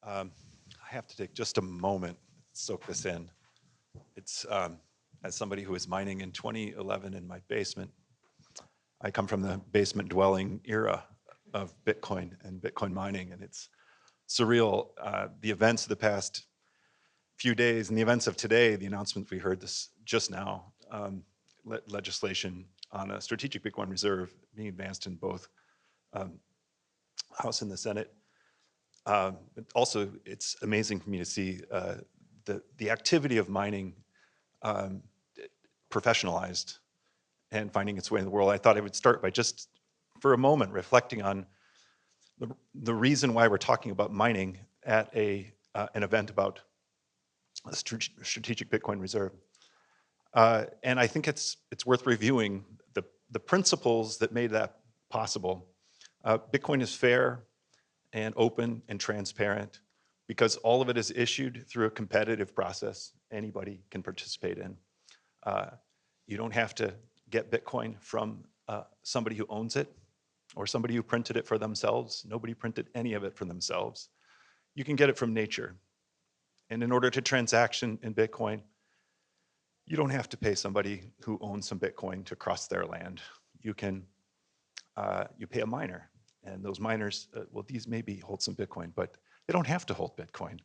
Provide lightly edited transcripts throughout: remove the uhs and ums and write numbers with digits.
I have to take just a moment to soak this in. It's as somebody who was mining in 2011 in my basement. I come from the basement dwelling era of Bitcoin and Bitcoin mining, and it's surreal. The events of the past few days and the events of today, the announcement we heard this just now, legislation on a strategic Bitcoin reserve being advanced in both House and the Senate. But also, it's amazing for me to see the activity of mining professionalized and finding its way in the world. I thought I would start by just, for a moment, reflecting on the reason why we're talking about mining at an event about a strategic Bitcoin reserve. And I think it's worth reviewing the principles that made that possible. Bitcoin is fair and open and transparent because all of it is issued through a competitive process anybody can participate in. You don't have to get Bitcoin from somebody who owns it or somebody who printed it for themselves. Nobody printed any of it for themselves. You can get it from nature. And in order to transaction in Bitcoin, you don't have to pay somebody who owns some Bitcoin to cross their land. You can, you pay a miner. And those miners, well, these maybe hold some Bitcoin, but they don't have to hold Bitcoin.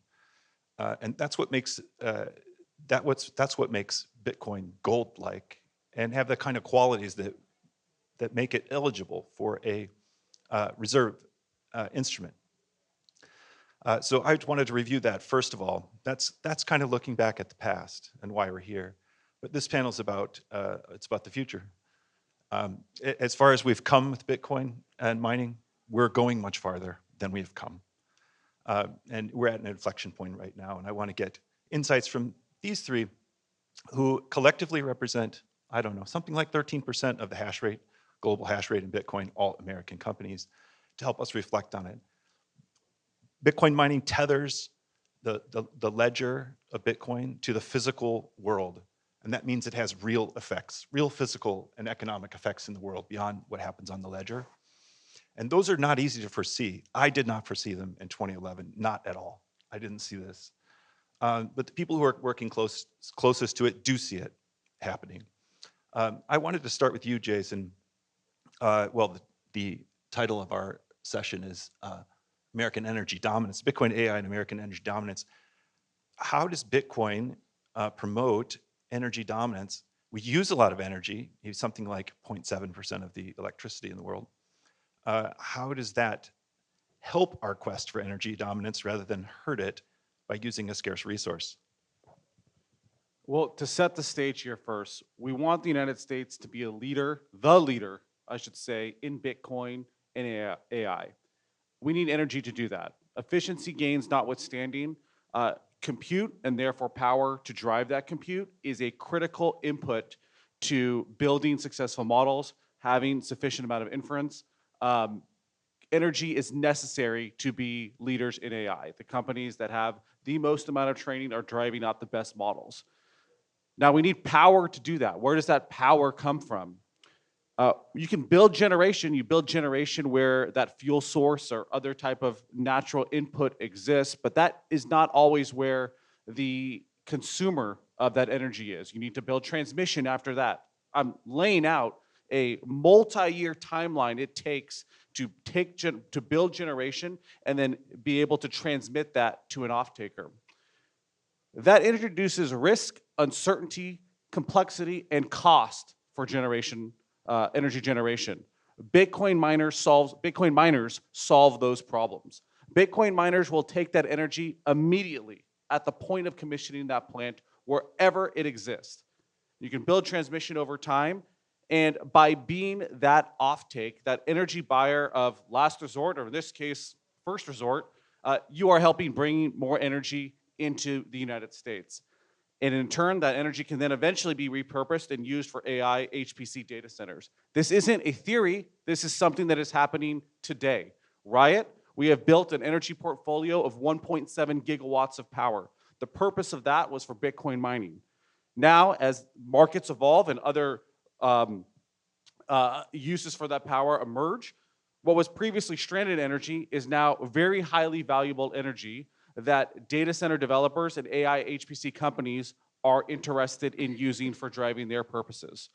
And that's what makes that's what makes Bitcoin gold-like and have the kind of qualities that make it eligible for a reserve instrument. So I wanted to review that first of all. That's kind of looking back at the past and why we're here. But this panel is about it's about the future. As far as we've come with Bitcoin and mining, we're going much farther than we've come. And we're at an inflection point right now, and I want to get insights from these three who collectively represent, I don't know, something like 13% of the hash rate, global hash rate in Bitcoin, all American companies, to help us reflect on it. Bitcoin mining tethers the ledger of Bitcoin to the physical world, and that means it has real effects, real physical and economic effects in the world beyond what happens on the ledger. And those are not easy to foresee. I did not foresee them in 2011, not at all. I didn't see this. But the people who are working closest to it do see it happening. I wanted to start with you, Jason. Well, the title of our session is American Energy Dominance, Bitcoin AI and American Energy Dominance. How does Bitcoin promote energy dominance? We use a lot of energy, something like 0.7% of the electricity in the world. How does that help our quest for energy dominance rather than hurt it by using a scarce resource? Well, to set the stage here first, we want the United States to be a leader, the leader, I should say, in Bitcoin and AI. We need energy to do that. Efficiency gains notwithstanding, compute and therefore power to drive that compute is a critical input to building successful models, having sufficient amount of inference. Energy is necessary to be leaders in AI. The companies that have the most amount of training are driving out the best models. Now we need power to do that. Where does that power come from? You can build generation. You build generation where that fuel source or other type of natural input exists, but that is not always where the consumer of that energy is. You need to build transmission after that. I'm laying out a multi-year timeline it takes to build generation and then be able to transmit that to an off-taker. That introduces risk, uncertainty, complexity, and cost for generation. Energy generation. Bitcoin miners solve those problems. Bitcoin miners will take that energy immediately at the point of commissioning that plant wherever it exists. You can build transmission over time, and by being that offtake, that energy buyer of last resort, or in this case, first resort, you are helping bring more energy into the United States. And in turn, that energy can then eventually be repurposed and used for AI HPC data centers. This isn't a theory. This is something that is happening today. Riot, we have built an energy portfolio of 1.7 gigawatts of power. The purpose of that was for Bitcoin mining. Now, as markets evolve and other uses for that power emerge, What was previously stranded energy is now very highly valuable energy that data center developers and AI HPC companies are interested in using for driving their purposes.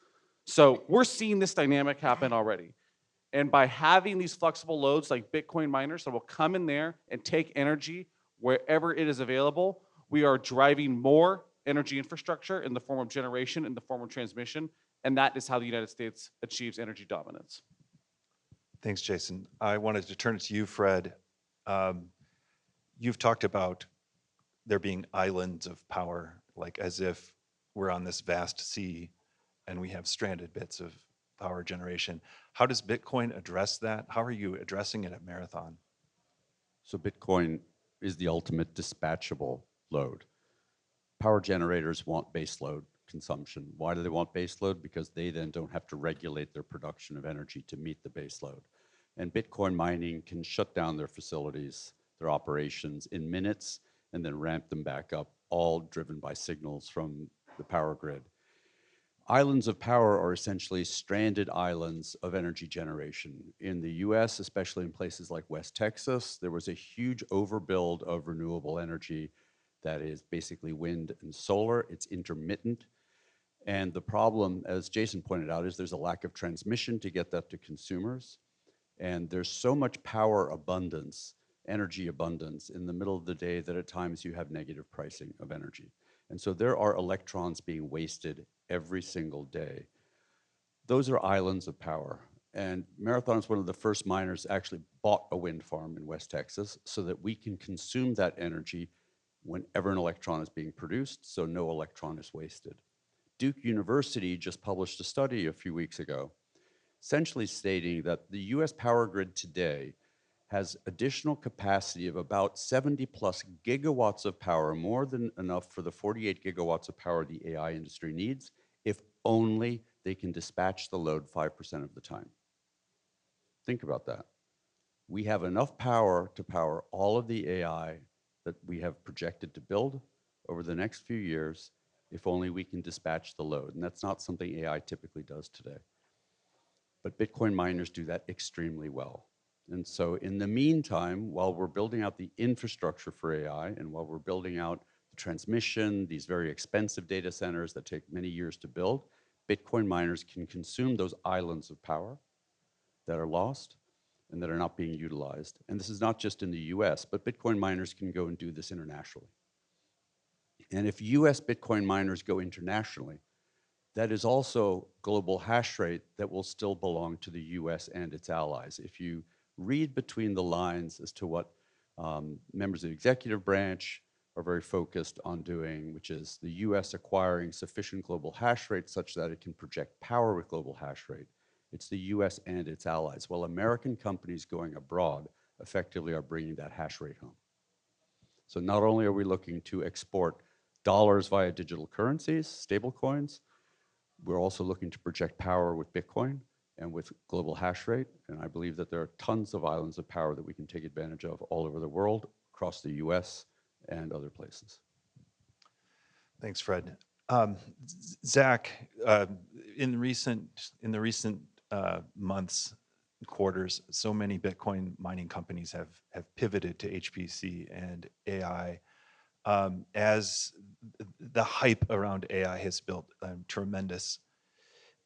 So we're seeing this dynamic happen already. And by having these flexible loads like Bitcoin miners that will come in there and take energy wherever it is available, we are driving more energy infrastructure in the form of generation, in the form of transmission, and that is how the United States achieves energy dominance. Thanks, Jason. I wanted to turn it to you, Fred. Um, you've talked about there being islands of power, like as if we're on this vast sea and we have stranded bits of power generation. How does Bitcoin address that? How are you addressing it at Marathon? So Bitcoin is the ultimate dispatchable load. Power generators want base load consumption. Why do they want base load? Because they then don't have to regulate their production of energy to meet the base load. And Bitcoin mining can shut down their facilities, their operations in minutes, and then ramp them back up, all driven by signals from the power grid. Islands of power are essentially stranded islands of energy generation. In the US, especially in places like West Texas, there was a huge overbuild of renewable energy that is basically wind and solar. It's intermittent. And the problem, as Jason pointed out, is there's a lack of transmission to get that to consumers. And there's so much power abundance, energy abundance in the middle of the day that at times you have negative pricing of energy. And so there are electrons being wasted every single day. Those are islands of power. And Marathon is one of the first miners actually bought a wind farm in West Texas so that we can consume that energy whenever an electron is being produced, so no electron is wasted. Duke University just published a study a few weeks ago, essentially stating that the US power grid today has additional capacity of about 70 plus gigawatts of power, more than enough for the 48 gigawatts of power the AI industry needs, if only they can dispatch the load 5% of the time. Think about that. We have enough power to power all of the AI that we have projected to build over the next few years, if only we can dispatch the load. And that's not something AI typically does today. But Bitcoin miners do that extremely well. And so in the meantime, while we're building out the infrastructure for AI and while we're building out the transmission, these very expensive data centers that take many years to build, Bitcoin miners can consume those islands of power that are lost and that are not being utilized. And this is not just in the US, but Bitcoin miners can go and do this internationally. And if US Bitcoin miners go internationally, that is also global hash rate that will still belong to the US and its allies. If you read between the lines as to what members of the executive branch are very focused on doing, which is the US acquiring sufficient global hash rate such that it can project power with global hash rate. It's the US and its allies, while American companies going abroad effectively are bringing that hash rate home. So not only are we looking to export dollars via digital currencies, stable coins, we're also looking to project power with Bitcoin and with global hash rate. And I believe that there are tons of islands of power that we can take advantage of all over the world, across the US and other places. Thanks, Fred. Zach, in the recent months, quarters, so many Bitcoin mining companies have pivoted to HPC and AI. As the hype around AI has built tremendous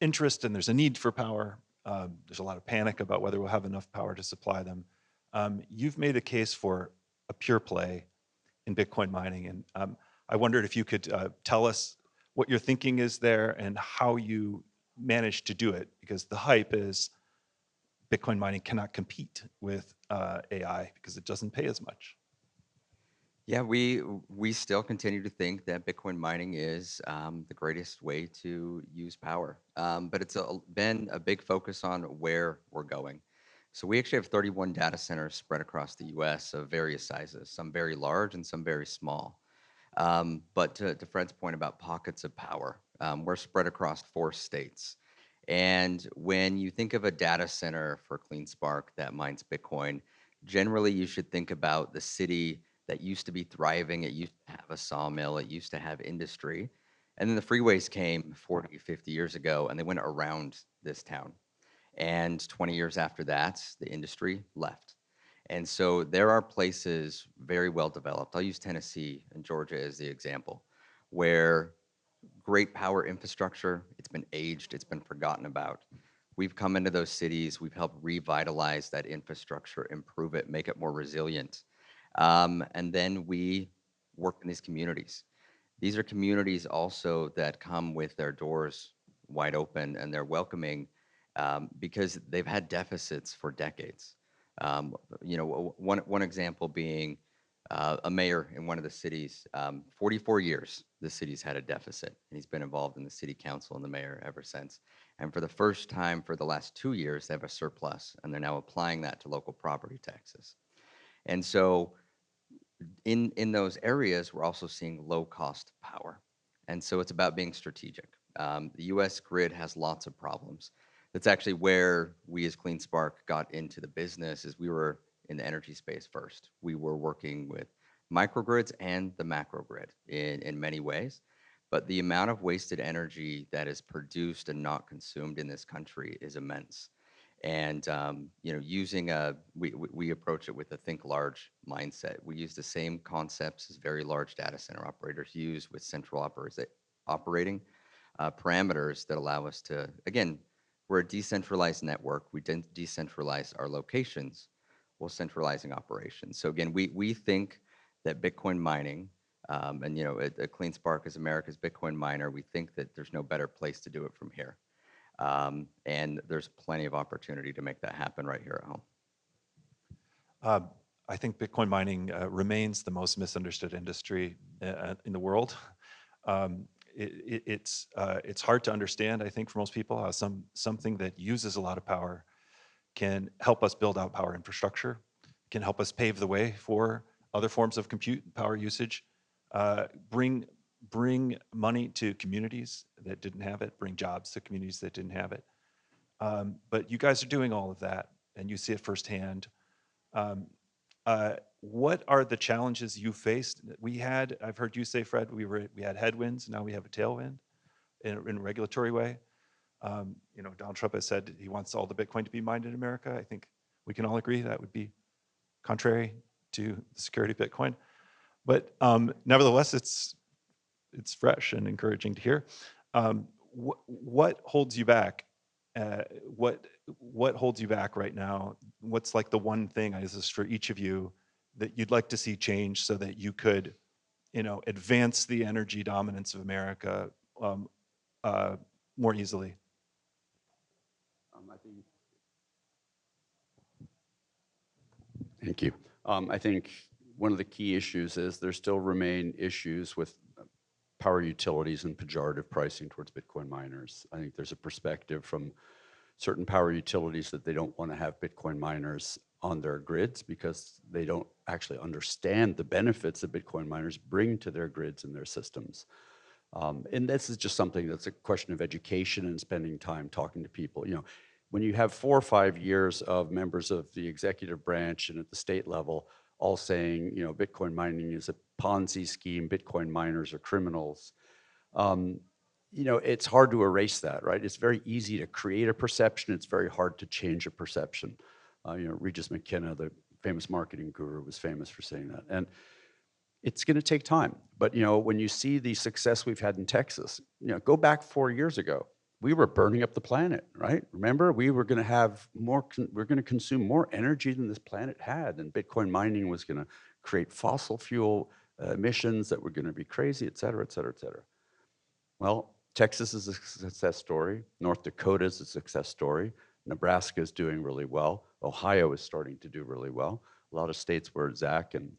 interest, and there's a need for power. There's a lot of panic about whether we'll have enough power to supply them. You've made a case for a pure play in Bitcoin mining, and I wondered if you could tell us what your thinking is there and how you managed to do it, because the hype is Bitcoin mining cannot compete with AI because it doesn't pay as much. Yeah, we still continue to think that Bitcoin mining is the greatest way to use power, but it's been a big focus on where we're going. So we actually have 31 data centers spread across the U.S. of various sizes, some very large and some very small. But to Fred's point about pockets of power, we're spread across 4 states. And when you think of a data center for CleanSpark that mines Bitcoin, generally you should think about the city that used to be thriving. It used to have a sawmill. It used to have industry. And then the freeways came 40, 50 years ago, and they went around this town. And 20 years after that, the industry left. And so there are places very well developed. I'll use Tennessee and Georgia as the example, where great power infrastructure, it's been aged, it's been forgotten about. We've come into those cities, we've helped revitalize that infrastructure, improve it, make it more resilient. And then we work in these communities. These are communities also that come with their doors wide open and they're welcoming because they've had deficits for decades. One example being a mayor in one of the cities, 44 years, the city's had a deficit, and he's been involved in the city council and the mayor ever since. And for the first time for the last 2 years, they have a surplus, and they're now applying that to local property taxes. And so in those areas, we're also seeing low-cost power. And so it's about being strategic. The U.S. grid has lots of problems. That's actually where we as CleanSpark got into the business, is we were in the energy space first. We were working with microgrids and the macro grid in many ways. But the amount of wasted energy that is produced and not consumed in this country is immense. And we approach it with a think large mindset. We use the same concepts as very large data center operators use with central operating parameters that allow us to, again, we're a decentralized network. We didn't decentralize our locations while centralizing operations. So again, we think that Bitcoin mining, at CleanSpark as America's Bitcoin miner, we think that there's no better place to do it from here. And there's plenty of opportunity to make that happen right here at home. I think Bitcoin mining remains the most misunderstood industry in the world. It's hard to understand, I think, for most people, how something that uses a lot of power can help us build out power infrastructure, can help us pave the way for other forms of compute power usage, bring money to communities that didn't have it, bring jobs to communities that didn't have it. But you guys are doing all of that, and you see it firsthand. What are the challenges you faced? I've heard you say, Fred, we had headwinds, now we have a tailwind in a regulatory way. Donald Trump has said he wants all the Bitcoin to be mined in America. I think we can all agree that would be contrary to the security of Bitcoin. But nevertheless, it's fresh and encouraging to hear. What holds you back? What holds you back right now? What's like the one thing, this is for each of you, that you'd like to see change so that you could, advance the energy dominance of America more easily? Thank you. I think one of the key issues is there still remain issues with power utilities and pejorative pricing towards Bitcoin miners. I think there's a perspective from certain power utilities that they don't want to have Bitcoin miners on their grids because they don't actually understand the benefits that Bitcoin miners bring to their grids and their systems. And this is just something that's a question of education and spending time talking to people. When you have 4 or 5 years of members of the executive branch and at the state level all saying, Bitcoin mining is a Ponzi scheme, Bitcoin miners are criminals, it's hard to erase that, right? It's very easy to create a perception. It's very hard to change a perception. Regis McKenna, the famous marketing guru, was famous for saying that. And it's going to take time. But, when you see the success we've had in Texas, go back 4 years ago. We were burning up the planet, right? Remember, we were going to have we're going to consume more energy than this planet had, and Bitcoin mining was going to create fossil fuel emissions that were going to be crazy, et cetera, et cetera, et cetera. Well, Texas is a success story. North Dakota is a success story. Nebraska is doing really well. Ohio is starting to do really well. A lot of states where Zach and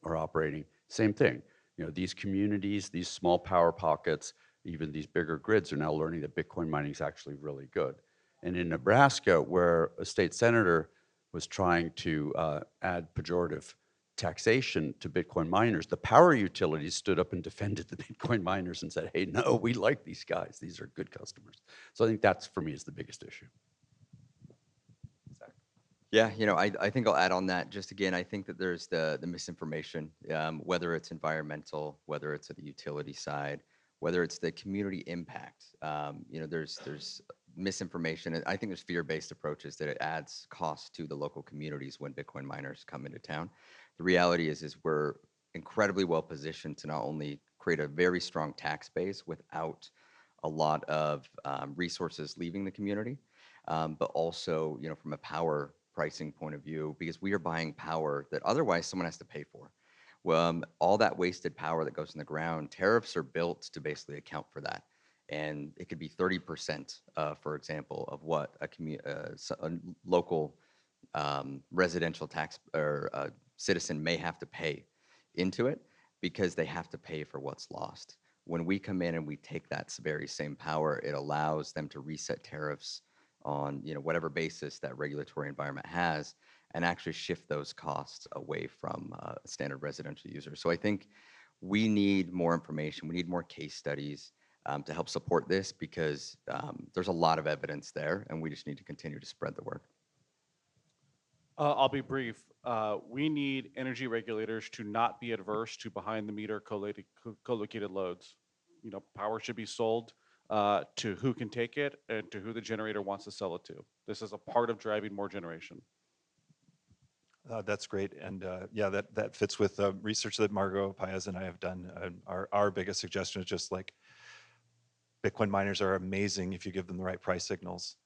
are operating, same thing. These communities, these small power pockets, even these bigger grids are now learning that Bitcoin mining is actually really good. And in Nebraska, where a state senator was trying to add pejorative taxation to Bitcoin miners, the power utilities stood up and defended the Bitcoin miners and said, hey, no, we like these guys. These are good customers. So I think that's, for me, is the biggest issue. Yeah, I think I'll add on that. Just again, I think that there's the misinformation, whether it's environmental, whether it's at the utility side, whether it's the community impact. There's misinformation. I think there's fear-based approaches that it adds cost to the local communities when Bitcoin miners come into town. The reality is we're incredibly well positioned to not only create a very strong tax base without a lot of resources leaving the community, but also, you know, from a power pricing point of view, because we are buying power that otherwise someone has to pay for. Well, all that wasted power that goes in the ground, tariffs are built to basically account for that. And it could be 30%, for example, of what a local residential tax or citizen may have to pay into it because they have to pay for what's lost. When we come in and we take that very same power, it allows them to reset tariffs on, you know, whatever basis that regulatory environment has, and actually shift those costs away from standard residential users. So I think we need more information. We need more case studies to help support this, because there's a lot of evidence there, and we just need to continue to spread the word. I'll be brief. We need energy regulators to not be adverse to behind-the-meter co-located loads. You know, power should be sold to who can take it and to who the generator wants to sell it to. This is a part of driving more generation. That's great, and yeah, that fits with research that Margot Paez and I have done. Our biggest suggestion is just like, Bitcoin miners are amazing if you give them the right price signals.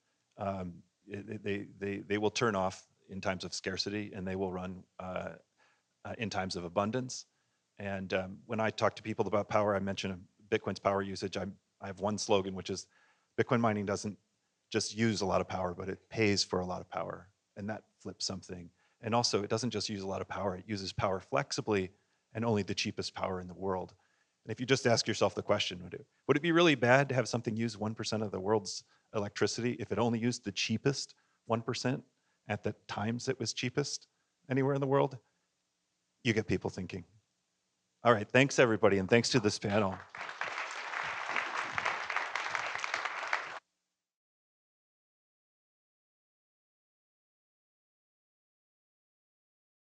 They will turn off in times of scarcity, and they will run in times of abundance. And when I talk to people about power, I mention Bitcoin's power usage. I have one slogan, which is Bitcoin mining doesn't just use a lot of power, but it pays for a lot of power, and that flips something. And also, it doesn't just use a lot of power, it uses power flexibly and only the cheapest power in the world. And if you just ask yourself the question, would it be really bad to have something use 1% of the world's electricity if it only used the cheapest 1% at the times it was cheapest anywhere in the world? You get people thinking. All right, thanks everybody, and thanks to this panel.